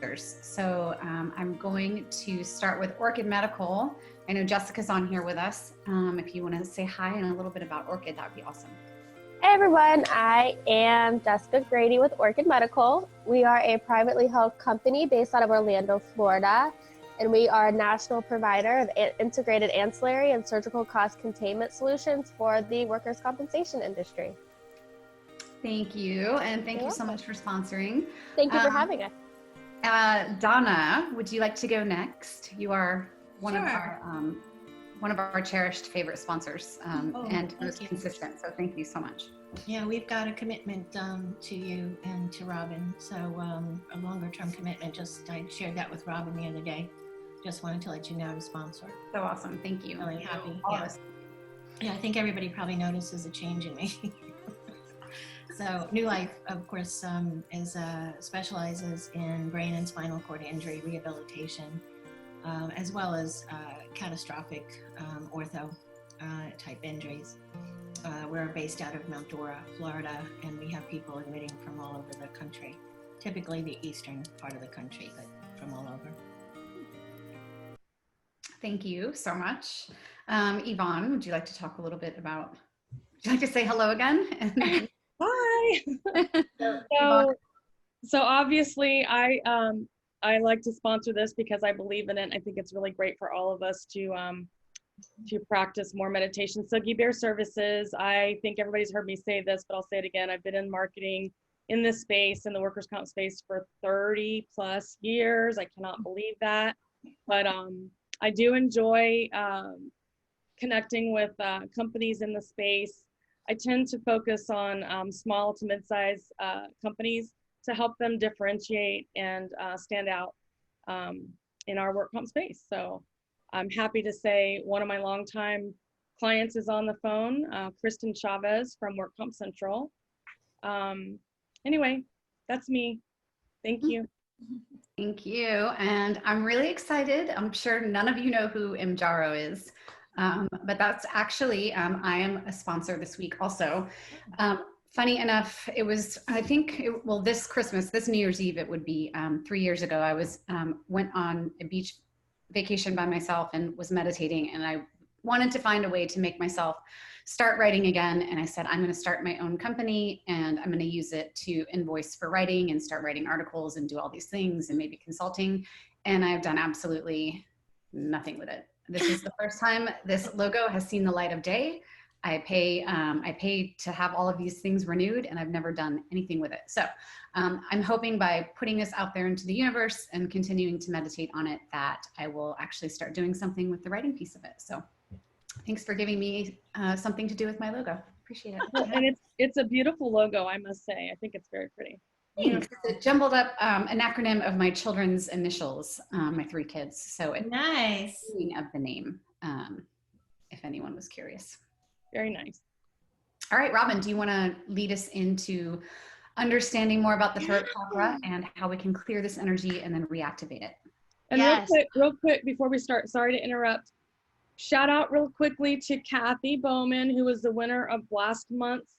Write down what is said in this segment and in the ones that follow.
So I'm going to start with Orchid Medical. I know Jessica's on here with us. If you want to say hi and a little bit about Orchid, that would be awesome. Hey everyone, I am Jessica Grady with Orchid Medical. We are a privately held company based out of Orlando, Florida, and we are a national provider of integrated ancillary and surgical cost containment solutions for the workers' compensation industry. Thank you, and thank you so much for sponsoring. Thank you for having us. Donna, would you like to go next? You are one of our cherished favorite sponsors and most consistent. So thank you so much. Yeah, we've got a commitment to you and to Robin. So a longer term commitment. I shared that with Robin the other day. Just wanted to let you know to sponsor. So awesome. Thank you. Really happy. All of us. Yeah, I think everybody probably notices a change in me. So New Life, of course, specializes in brain and spinal cord injury rehabilitation, as well as catastrophic ortho type injuries. We're based out of Mount Dora, Florida, and we have people admitting from all over the country, typically the eastern part of the country, but from all over. Thank you so much. Yvonne, would you like to talk a little bit about, would you like to say hello again? Hi. So obviously I like to sponsor this because I believe in it. I think it's really great for all of us to practice more meditation. So Bear Services, I think everybody's heard me say this, but I'll say it again. I've been in marketing in this space, in the workers' comp space, for 30 plus years. I cannot believe that, but I do enjoy connecting with companies in the space. I tend to focus on small to mid-size companies to help them differentiate and stand out in our work comp space. So I'm happy to say one of my longtime clients is on the phone, Kristen Chavez from Work Comp Central. Anyway, that's me. Thank you. Thank you. And I'm really excited. I'm sure none of you know who Imjaro is. But that's actually, I am a sponsor this week also. Funny enough, it was, this Christmas, this New Year's Eve, it would be 3 years ago, I went on a beach vacation by myself and was meditating, and I wanted to find a way to make myself start writing again. And I said, I'm going to start my own company and I'm going to use it to invoice for writing and start writing articles and do all these things and maybe consulting. And I've done absolutely nothing with it. This is the first time this logo has seen the light of day. I pay to have all of these things renewed, and I've never done anything with it. So I'm hoping by putting this out there into the universe and continuing to meditate on it, that I will actually start doing something with the writing piece of it. So thanks for giving me something to do with my logo. Appreciate it. And it's a beautiful logo, I must say. I think it's very pretty. Thanks. It's a jumbled up an acronym of my children's initials, my 3 kids. So it's nice of the name, if anyone was curious. Very nice. All right, Robin, do you want to lead us into understanding more about the throat chakra and how we can clear this energy and then reactivate it? And real quick before we start, sorry to interrupt. Shout out real quickly to Kathy Bowman, who was the winner of last month's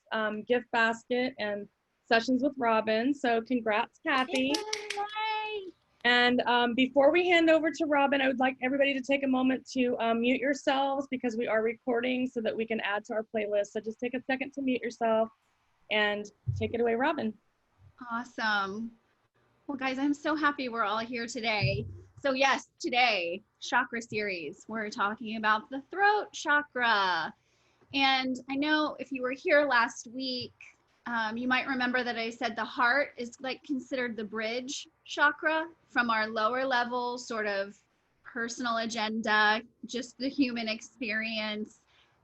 gift basket and Sessions with Robin. So congrats, Kathy. Yay! And before we hand over to Robin, I would like everybody to take a moment to mute yourselves, because we are recording so that we can add to our playlist. So just take a second to mute yourself and take it away, Robin. Awesome. Well, guys, I'm so happy we're all here today. So yes, today, chakra series, we're talking about the throat chakra. And I know if you were here last week, you might remember that I said the heart is like considered the bridge chakra from our lower level sort of personal agenda, just the human experience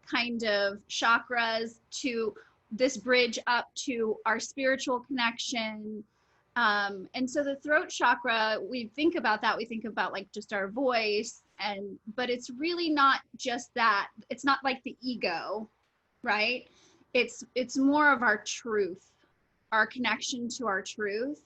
kind of chakras, to this bridge up to our spiritual connection. And so the throat chakra, we think about that, we think about like just our voice, but it's really not just that. It's not like the ego, right? It's more of our truth, our connection to our truth,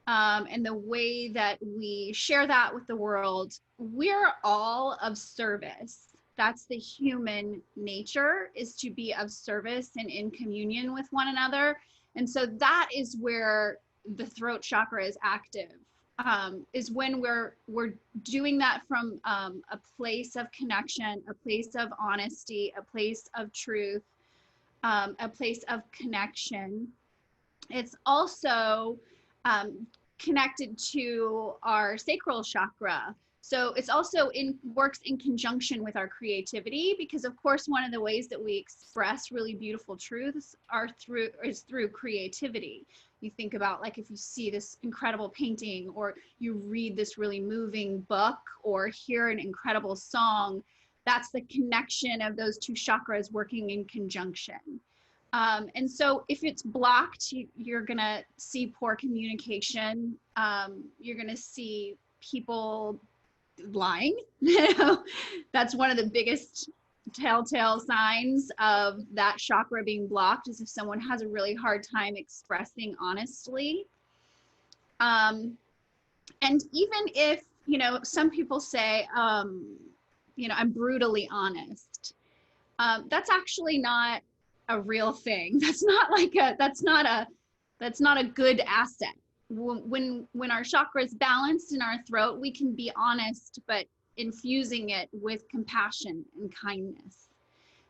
and the way that we share that with the world. We're all of service. That's the human nature, is to be of service and in communion with one another. And so that is where the throat chakra is active. is when we're doing that from a place of connection, a place of honesty, a place of truth, a place of connection. It's also connected to our sacral chakra. So it's also works in conjunction with our creativity, because of course one of the ways that we express really beautiful truths is through creativity. You think about, like, if you see this incredible painting, or you read this really moving book, or hear an incredible song, that's the connection of those two chakras working in conjunction. And so if it's blocked, you're going to see poor communication. You're going to see people lying. That's one of the biggest telltale signs of that chakra being blocked, is if someone has a really hard time expressing honestly. And even if, some people say, I'm brutally honest. That's actually not a real thing. That's not a good asset. When our chakra is balanced in our throat, we can be honest, but infusing it with compassion and kindness.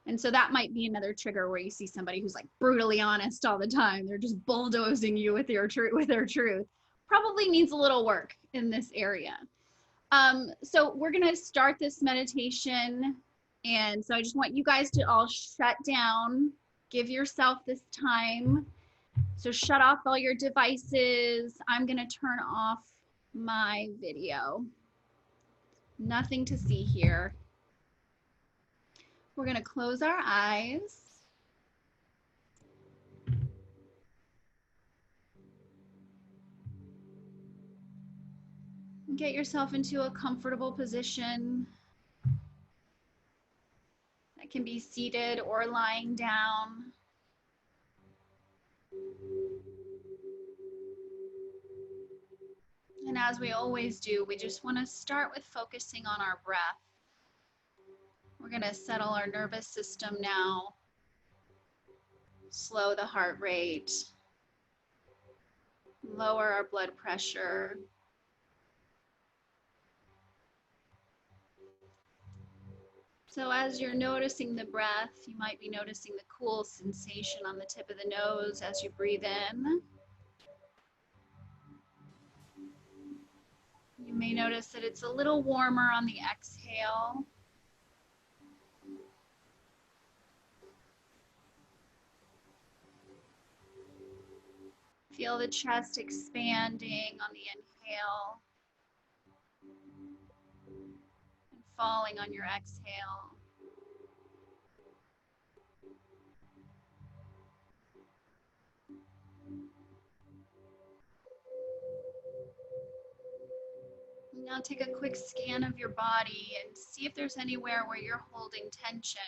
And so that might be another trigger, where you see somebody who's like brutally honest all the time. They're just bulldozing you with their truth. Probably needs a little work in this area. So we're going to start this meditation. And so I just want you guys to all shut down, give yourself this time. So shut off all your devices. I'm going to turn off my video. Nothing to see here. We're going to close our eyes. Get yourself into a comfortable position. That can be seated or lying down. And as we always do, we just want to start with focusing on our breath. We're going to settle our nervous system now. Slow the heart rate. Lower our blood pressure. So as you're noticing the breath, you might be noticing the cool sensation on the tip of the nose as you breathe in. You may notice that it's a little warmer on the exhale. Feel the chest expanding on the inhale and falling on your exhale. Now take a quick scan of your body and see if there's anywhere where you're holding tension.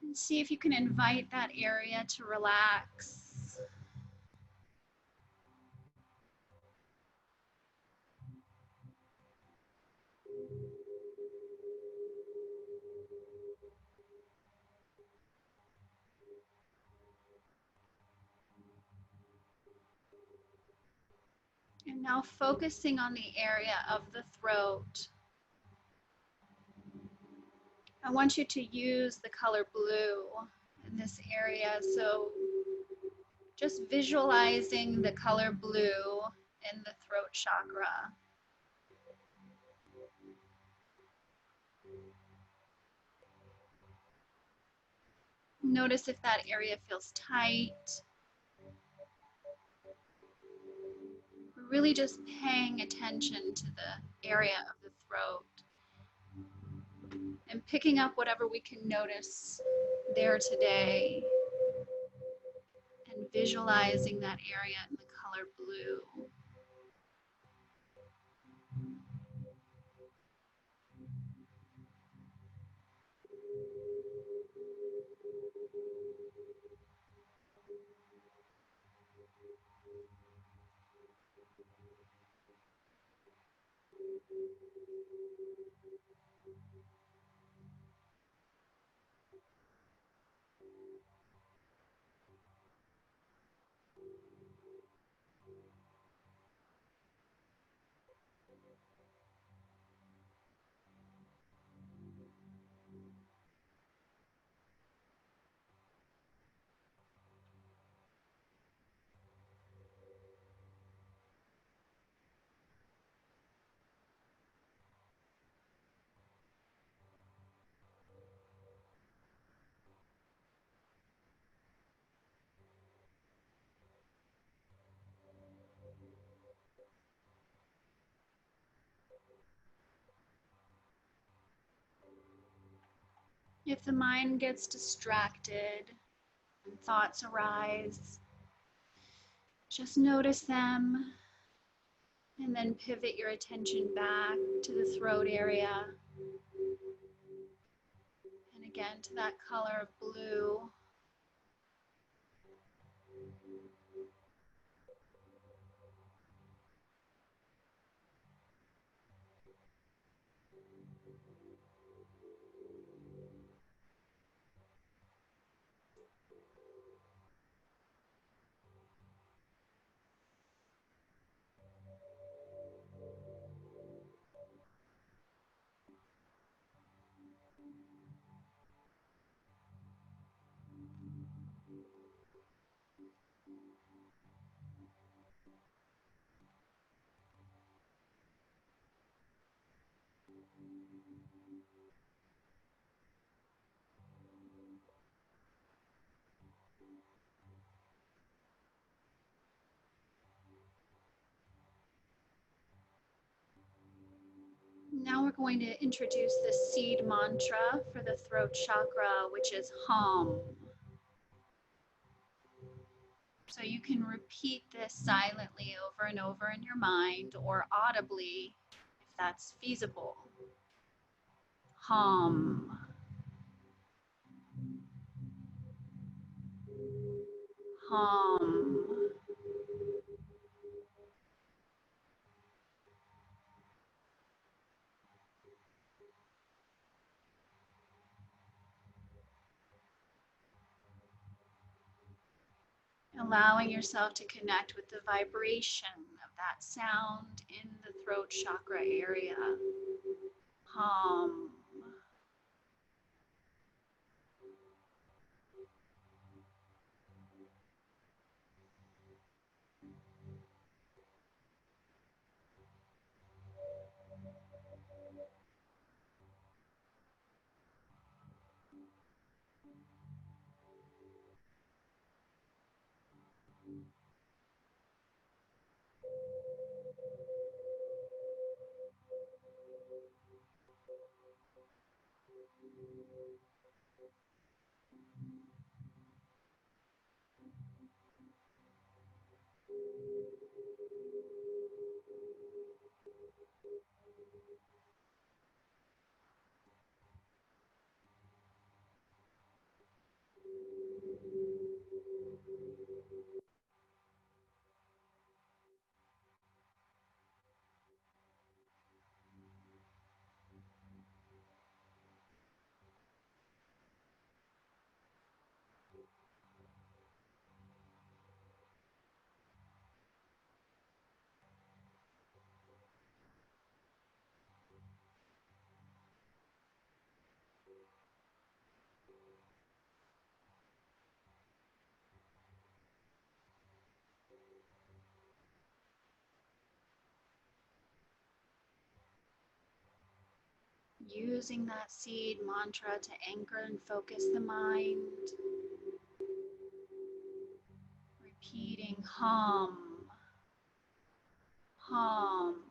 And see if you can invite that area to relax. And now focusing on the area of the throat. I want you to use the color blue in this area. So just visualizing the color blue in the throat chakra. Notice if that area feels tight. We're really just paying attention to the area of the throat and picking up whatever we can notice there today and visualizing that area in the color blue. If the mind gets distracted and thoughts arise, just notice them and then pivot your attention back to the throat area and again to that color of blue. Now we're going to introduce the seed mantra for the throat chakra, which is hum. So you can repeat this silently over and over in your mind or audibly if that's feasible. Hum, hum. Allowing yourself to connect with the vibration of that sound in the throat chakra area. Hum. Using that seed mantra to anchor and focus the mind. Repeating hum, hum.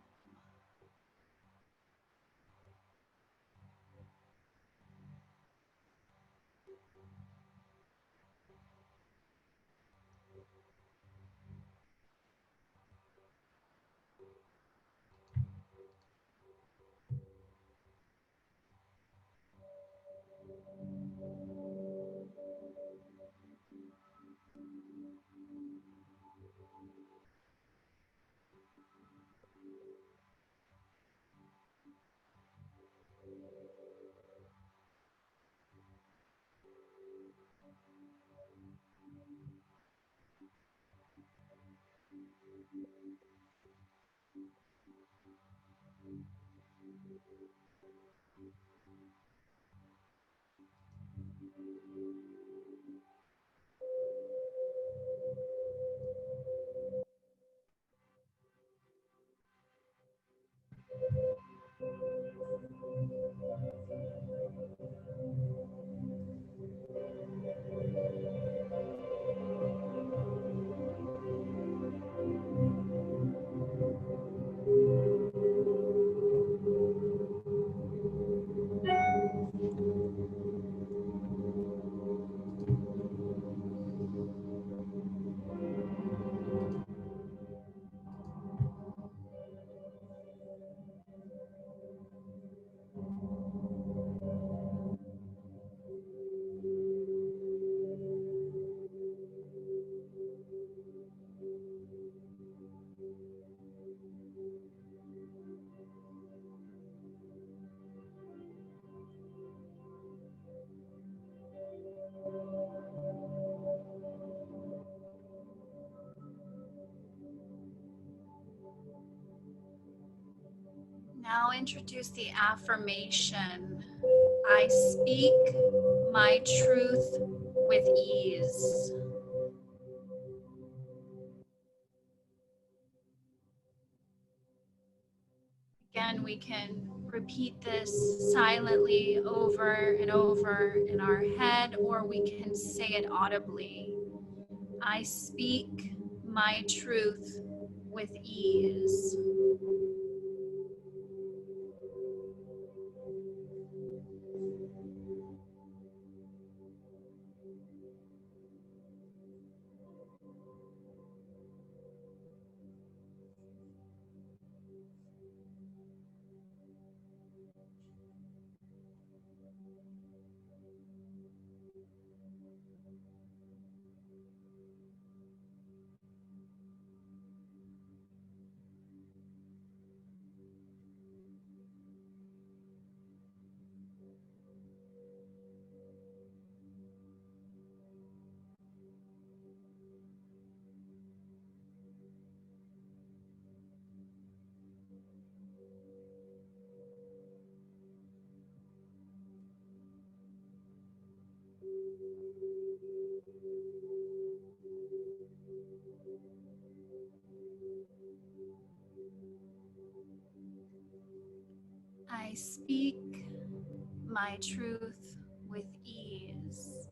Now introduce the affirmation. I speak my truth with ease. Again, we can repeat this silently over and over in our head, or we can say it audibly. I speak my truth with ease. I speak my truth with ease.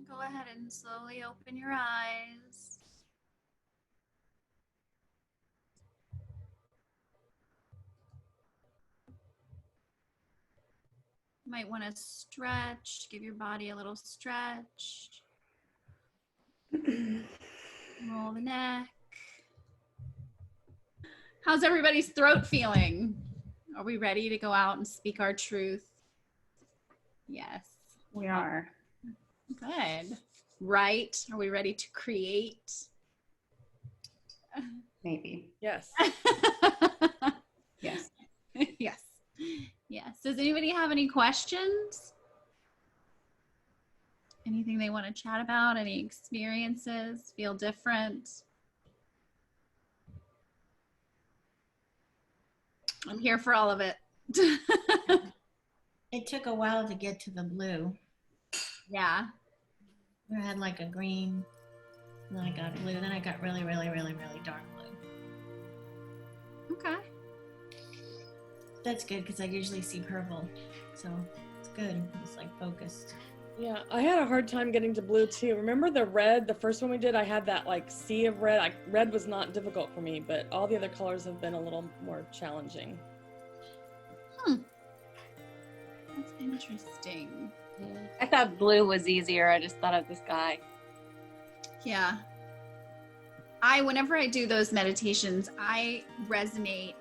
Go ahead and slowly open your eyes. You might want to stretch, give your body a little stretch. Roll the neck. How's everybody's throat feeling? Are we ready to go out and speak our truth? Yes. We are. Good. Right? Are we ready to create? Maybe. Yes. Yes. Yes. Yes. Does anybody have any questions? Anything they want to chat about? Any experiences? Feel different? I'm here for all of it. It took a while to get to the blue. Yeah. I had like a green, and then I got blue, then I got really, really, really, really dark blue. Okay. That's good because I usually see purple, so it's good. It's like focused. Yeah, I had a hard time getting to blue too. Remember the red, the first one we did, I had that like sea of red. Red was not difficult for me, but all the other colors have been a little more challenging. That's interesting. I thought blue was easier. I just thought of the sky. Yeah. Whenever I do those meditations, I resonate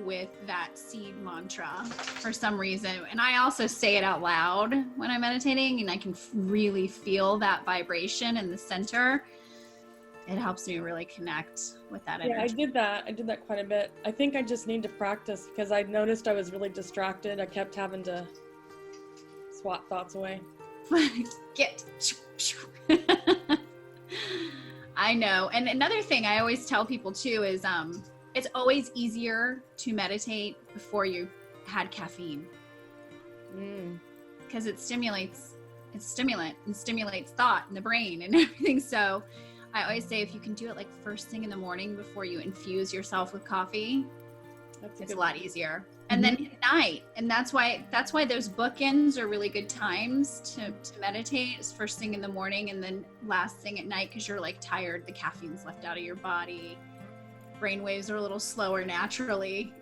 with that seed mantra for some reason. And I also say it out loud when I'm meditating, and I can really feel that vibration in the center. It helps me really connect with that energy. Yeah, I did that quite a bit. I think I just need to practice because I noticed I was really distracted. I kept having to swat thoughts away. Get. I know. And another thing I always tell people too is it's always easier to meditate before you had caffeine. Because it's stimulant and stimulates thought in the brain and everything. So I always say if you can do it like first thing in the morning before you infuse yourself with coffee, it's a lot easier. And then at night, and that's why those bookends are really good times to meditate. Is first thing in the morning and then last thing at night, because you're like tired, the caffeine's left out of your body. Brain waves are a little slower naturally.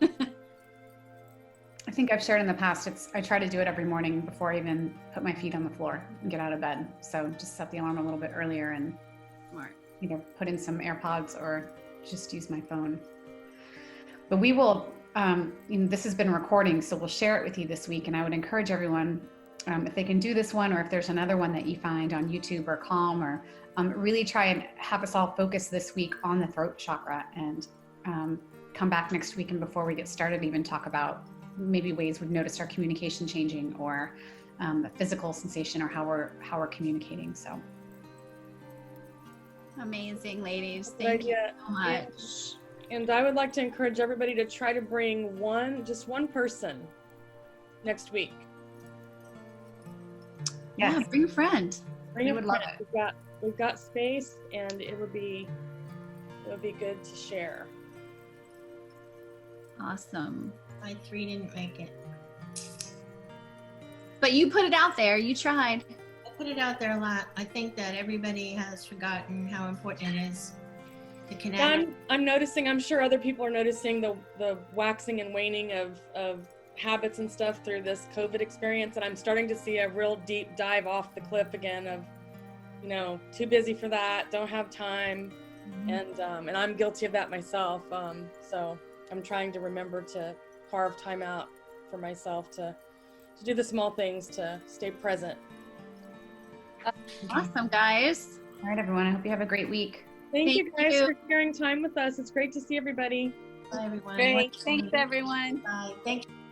I think I've shared in the past, I try to do it every morning before I even put my feet on the floor and get out of bed. So just set the alarm a little bit earlier and either put in some AirPods or just use my phone. But we will, this has been recording, so we'll share it with you this week. And I would encourage everyone, if they can do this one, or if there's another one that you find on YouTube or Calm, or really try and have us all focus this week on the throat chakra and come back next week and before we get started, even talk about maybe ways we've noticed our communication changing, or the physical sensation, or how we're communicating. So Amazing, ladies. Good Thank you idea. so much. And I would like to encourage everybody to try to bring just one person next week. Yeah, bring a friend. Bring We a would love friend. We've got space, and it would be good to share. Awesome. I 3 didn't make it. But you put it out there. You tried. I put it out there a lot. I think that everybody has forgotten how important it is to connect. I'm noticing, I'm sure other people are noticing the waxing and waning of habits and stuff through this COVID experience. And I'm starting to see a real deep dive off the cliff again of, too busy for that, don't have time. And I'm guilty of that myself. So I'm trying to remember to carve time out for myself to do the small things to stay present. Awesome, guys. all right, everyone, I hope you have a great week. Thank you Thank guys you. for sharing time with us. It's great to see everybody. Bye, everyone. Great. Thanks, everyone. Bye. Thank you.